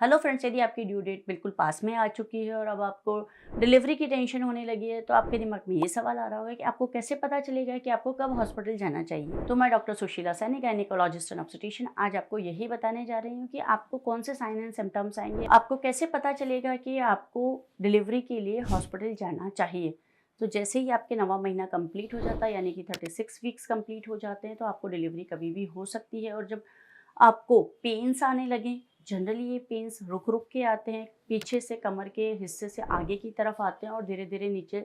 Hello friends, यदि आपकी due date बिल्कुल पास में आ चुकी है और अब आपको डिलीवरी की टेंशन होने लगी है, तो आपके दिमाग में ये सवाल आ रहा होगा कि आपको कैसे पता चलेगा कि आपको कब हॉस्पिटल जाना चाहिए। तो मैं doctor Sushila Saini, gynaecologist and obstetrician, आज आपको यही बताने जा रही हूँ कि आपको कौन से साइन एंड सिम्टम्स आएंगे, आपको कैसे पता चलेगा कि आपको डिलीवरी के लिए हॉस्पिटल जाना चाहिए। तो जैसे ही आपके 9वां महीना कंप्लीट हो जाता है, यानी कि 36 वीक्स कंप्लीट हो जाते हैं, तो आपको डिलीवरी कभी भी हो सकती है। और जब आपको पेन्स आने लगें, जनरली ये पेन्स रुक-रुक के आते हैं, पीछे से कमर के हिस्से से आगे की तरफ आते हैं और धीरे-धीरे नीचे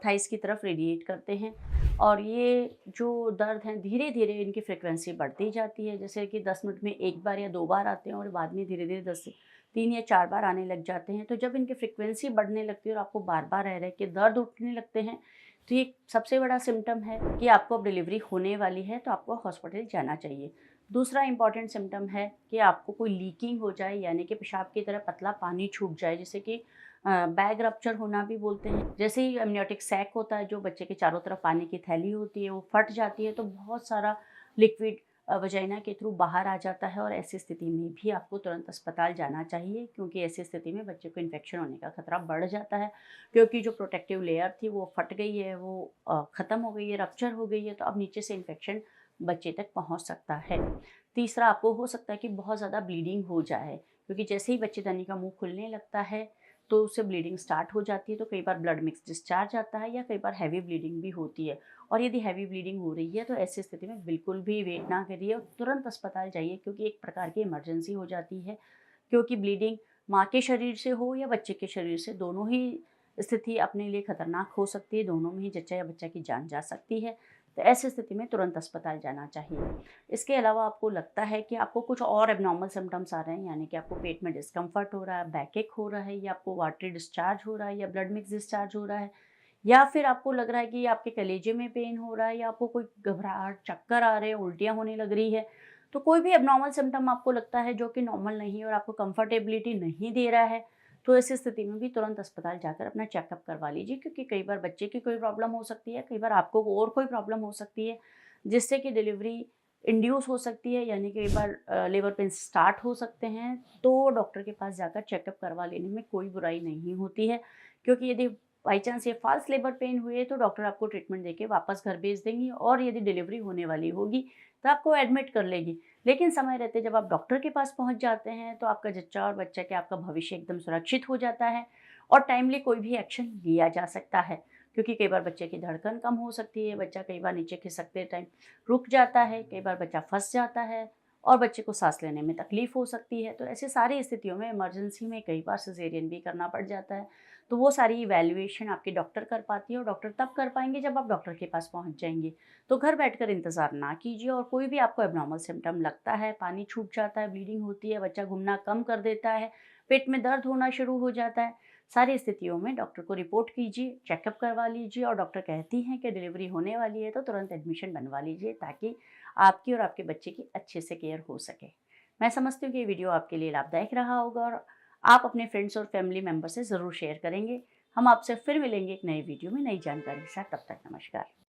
थाइस की तरफ रेडिएट करते हैं। और ये जो दर्द हैं, धीरे-धीरे इनकी फ्रीक्वेंसी बढ़ती जाती है, जैसे कि 10 मिनट में 1 बार या 2 बार आते हैं और बाद में धीरे-धीरे 10 से 3 या 4 बार आने लग जाते हैं। तो जब इनकी फ्रीक्वेंसी बढ़ने लगती है और आपको बार-बार रह-रह के दर्द उठने लगते हैं, तो ये सबसे बड़ा सिम्पटम है कि आपको अब डिलीवरी होने वाली है, तो आपको हॉस्पिटल जाना चाहिए। दूसरा इम्पॉर्टेंट सिम्पटम है कि आपको कोई लीकिंग हो जाए, यानी कि पेशाब की तरह पतला पानी छूट जाए, जिसे कि बैग रप्चर होना भी बोलते हैं। जैसे ही अमनियोटिक सैक होता है, जो बच्चे के चारों तरफ पानी की थैली होती है, वो फट जाती है, तो बहुत सारा लिक्विड वजाइना के थ्रू बाहर आ जाता है और ऐसी स्थिति में भी आपको तुरंत अस्पताल जाना चाहिए, क्योंकि ऐसी स्थिति में बच्चे को इन्फेक्शन होने का खतरा बढ़ जाता है, क्योंकि जो प्रोटेक्टिव लेयर थी वो फट गई है, वो ख़त्म हो गई है, रप्चर हो गई है, तो अब नीचे से इन्फेक्शन बच्चे तक पहुंच सकता है। तीसरा, आपको हो सकता है कि बहुत ज़्यादा ब्लीडिंग हो जाए, क्योंकि जैसे ही बच्चेदानी का मुंह खुलने लगता है तो उससे ब्लीडिंग स्टार्ट हो जाती है। तो कई बार ब्लड मिक्स डिस्चार्ज आता है या कई बार हैवी ब्लीडिंग भी होती है। और यदि हैवी ब्लीडिंग हो रही है तो ऐसी स्थिति में बिल्कुल भी वेट ना करिए और तुरंत अस्पताल जाइए, क्योंकि एक प्रकार की इमरजेंसी हो जाती है। क्योंकि ब्लीडिंग माँ के शरीर से हो या बच्चे के शरीर से, दोनों ही स्थिति अपने लिए खतरनाक हो सकती है, दोनों में ही जच्चा या बच्चा की जान जा सकती है। तो ऐसी स्थिति में तुरंत अस्पताल जाना चाहिए। इसके अलावा आपको लगता है कि आपको कुछ और एब्नॉर्मल सिम्पटम्स आ रहे हैं, यानी कि आपको पेट में डिस्कम्फर्ट हो रहा है, बैकएक हो रहा है, या आपको वाटरी डिस्चार्ज हो रहा है, या ब्लड मिक्स डिस्चार्ज हो रहा है, या फिर आपको लग रहा है कि आपके कलेजे में पेन हो रहा है, या आपको कोई घबराहट, चक्कर आ रहे हैं, उल्टियाँ होने लग रही है, तो कोई भी एब्नॉर्मल सिम्पटम आपको लगता है जो कि नॉर्मल नहीं है और आपको कंफर्टेबिलिटी नहीं दे रहा है, तो ऐसी स्थिति में भी तुरंत अस्पताल जाकर अपना चेकअप करवा लीजिए, क्योंकि कई बार बच्चे की कोई प्रॉब्लम हो सकती है, कई बार आपको और कोई प्रॉब्लम हो सकती है, जिससे कि डिलीवरी इंड्यूस हो सकती है, यानी कई बार लेबर पेन स्टार्ट हो सकते हैं। तो डॉक्टर के पास जाकर चेकअप करवा लेने में कोई बुराई नहीं होती है, क्योंकि यदि बाई चांस ये फॉल्स लेबर पेन हुए तो डॉक्टर आपको ट्रीटमेंट देके वापस घर भेज देंगी, और यदि डिलीवरी होने वाली होगी तो आपको एडमिट कर लेगी। लेकिन समय रहते जब आप डॉक्टर के पास पहुंच जाते हैं, तो आपका जच्चा और बच्चा के आपका भविष्य एकदम सुरक्षित हो जाता है और टाइमली कोई भी एक्शन लिया जा सकता है। क्योंकि कई बार बच्चे की धड़कन कम हो सकती है, बच्चा कई बार नीचे खिसकते टाइम रुक जाता है, कई बार बच्चा फंस जाता है और बच्चे को सांस लेने में तकलीफ हो सकती है। तो ऐसी सारी स्थितियों में इमरजेंसी में कई बार सिजेरियन भी करना पड़ जाता है। तो वो सारी इवैल्यूएशन आपके डॉक्टर कर पाती है, और डॉक्टर तब कर पाएंगे जब आप डॉक्टर के पास पहुंच जाएंगे। तो घर बैठकर इंतज़ार ना कीजिए, और कोई भी आपको एब्नॉर्मल सिम्टम लगता है, पानी छूट जाता है, ब्लीडिंग होती है, बच्चा घूमना कम कर देता है, पेट में दर्द होना शुरू हो जाता है, सारी स्थितियों में डॉक्टर को रिपोर्ट कीजिए, चेकअप करवा लीजिए, और डॉक्टर कहती हैं कि डिलीवरी होने वाली है तो तुरंत एडमिशन बनवा लीजिए, ताकि आपकी और आपके बच्चे की अच्छे से केयर हो सके। मैं समझती हूँ कि ये वीडियो आपके लिए लाभदायक रहा होगा और आप अपने फ्रेंड्स और फैमिली मेंबर से ज़रूर शेयर करेंगे। हम आपसे फिर मिलेंगे एक नए वीडियो में नई जानकारी के साथ। तब तक नमस्कार।